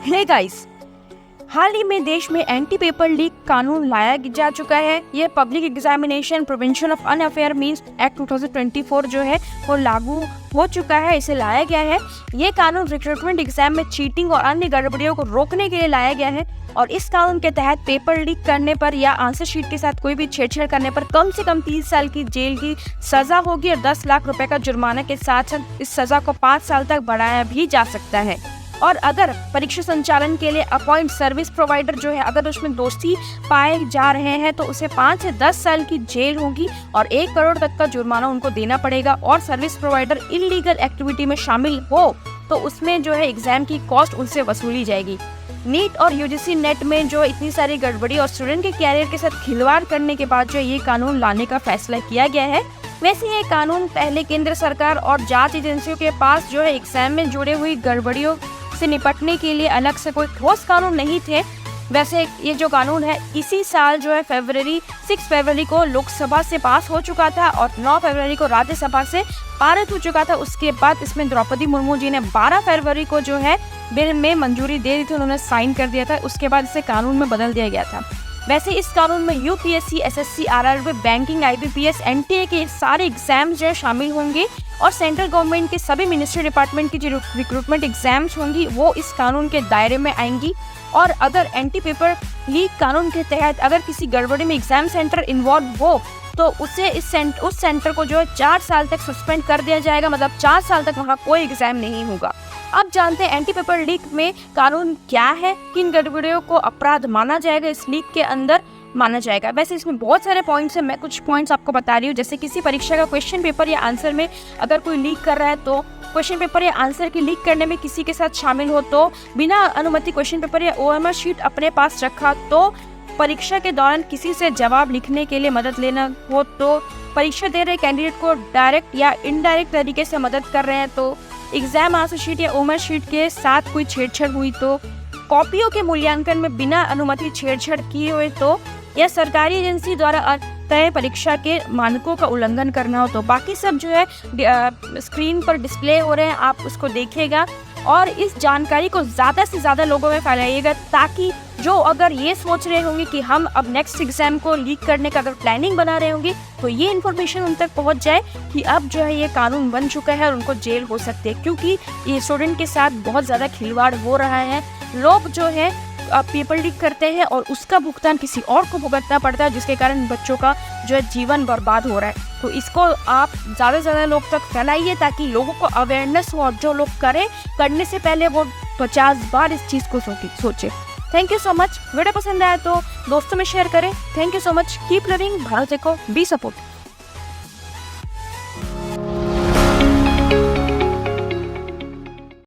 Hey guys, हाल ही में देश में एंटी पेपर लीक कानून लाया जा चुका है। ये public examination prevention of unfair means act 2024 जो है वो लागू हो चुका है, इसे लाया गया है। ये कानून रिक्रूटमेंट एग्जाम में चीटिंग और अन्य गड़बड़ियों को रोकने के लिए लाया गया है और इस कानून के तहत पेपर लीक करने पर या आंसर शीट के साथ कोई भी छेड़छाड़ करने पर कम से कम 30 साल की जेल की सजा होगी और 10 लाख रुपए का जुर्माना के साथ साथ इस सजा को 5 साल तक बढ़ाया भी जा सकता है। और अगर परीक्षा संचालन के लिए अपॉइंट सर्विस प्रोवाइडर जो है अगर उसमें दोषी पाए जा रहे हैं तो उसे 5 से 10 साल की जेल होगी और 1 करोड़ तक का जुर्माना उनको देना पड़ेगा। और सर्विस प्रोवाइडर इलीगल एक्टिविटी में शामिल हो तो उसमें जो है एग्जाम की कॉस्ट उनसे वसूली जाएगी। नीट और यूजीसी नेट में जो इतनी सारी गड़बड़ी और स्टूडेंट के कैरियर के साथ खिलवाड़ करने के बाद जो ये कानून लाने का फैसला किया गया है। वैसे ये कानून पहले केंद्र सरकार और जांच एजेंसियों के पास जो है एग्जाम में जुड़े हुई गड़बड़ियों से निपटने के लिए अलग से कोई ठोस कानून नहीं थे। वैसे ये जो कानून है इसी साल जो है 6 फरवरी को लोकसभा से पास हो चुका था और 9 फरवरी को राज्यसभा से पारित हो चुका था। उसके बाद इसमें द्रौपदी मुर्मू जी ने 12 फरवरी को जो है बिल में मंजूरी दे दी थी, उन्होंने साइन कर दिया था। उसके बाद इसे कानून में बदल दिया गया था। वैसे इस कानून में UPSC, SSC, RRB, banking, IBPS, NTA के सारे एग्जाम्स जो है शामिल होंगे और सेंट्रल गवर्नमेंट के सभी मिनिस्ट्री डिपार्टमेंट की जो रिक्रूटमेंट एग्जाम्स होंगी वो इस कानून के दायरे में आएंगी। और अगर एंटी पेपर लीक कानून के तहत अगर किसी गड़बड़ी में एग्जाम सेंटर इन्वॉल्व हो तो उसे उस सेंटर को जो है 4 साल तक सस्पेंड कर दिया जाएगा, मतलब 4 साल तक वहाँ कोई एग्जाम नहीं होगा। अब जानते हैं एंटी पेपर लीक में कानून क्या है, किन गड़बड़ियों को अपराध माना जाएगा, इस लीक के अंदर माना जाएगा। वैसे इसमें बहुत सारे पॉइंट्स हैं, मैं कुछ पॉइंट्स आपको बता रही हूँ। जैसे किसी परीक्षा का क्वेश्चन पेपर या आंसर में अगर कोई लीक कर रहा है तो क्वेश्चन पेपर या आंसर की लीक करने में किसी के साथ शामिल हो तो बिना अनुमति क्वेश्चन पेपर या ओएमआर शीट अपने पास रखा तो परीक्षा के दौरान किसी से जवाब लिखने के लिए मदद लेना हो तो परीक्षा दे रहे कैंडिडेट को डायरेक्ट या इनडायरेक्ट तरीके से मदद कर रहे हैं तो एग्जाम आंसर शीट या ओएमआर शीट के साथ कोई छेड़छाड़ हुई तो कॉपियों के मूल्यांकन में बिना अनुमति छेड़छाड़ किए हुए तो या सरकारी एजेंसी द्वारा तय परीक्षा के मानकों का उल्लंघन करना हो तो बाकी सब जो है स्क्रीन पर डिस्प्ले हो रहे हैं, आप उसको देखिएगा और इस जानकारी को ज़्यादा से ज़्यादा लोगों में फैलाइएगा ताकि जो अगर ये सोच रहे होंगे कि हम अब नेक्स्ट एग्जाम को लीक करने का अगर प्लानिंग बना रहे होंगे तो ये इन्फॉर्मेशन उन तक पहुंच जाए कि अब जो है ये कानून बन चुका है और उनको जेल हो सकती है, क्योंकि ये स्टूडेंट के साथ बहुत ज़्यादा खिलवाड़ हो रहा है। लोग जो है पेपर लीक करते हैं और उसका भुगतान किसी और को भुगतना पड़ता है जिसके कारण बच्चों का जो है जीवन बर्बाद हो रहा है। तो इसको आप ज़्यादा से ज़्यादा लोग तक फैलाइए ताकि लोगों को अवेयरनेस हो और जो लोग करने से पहले वो 50 बार इस चीज़ को सोचे। Thank you so much. Video पसंद आया तो दोस्तों में शेयर करें। Thank you so much. Keep loving Bharat को, बी सपोर्ट।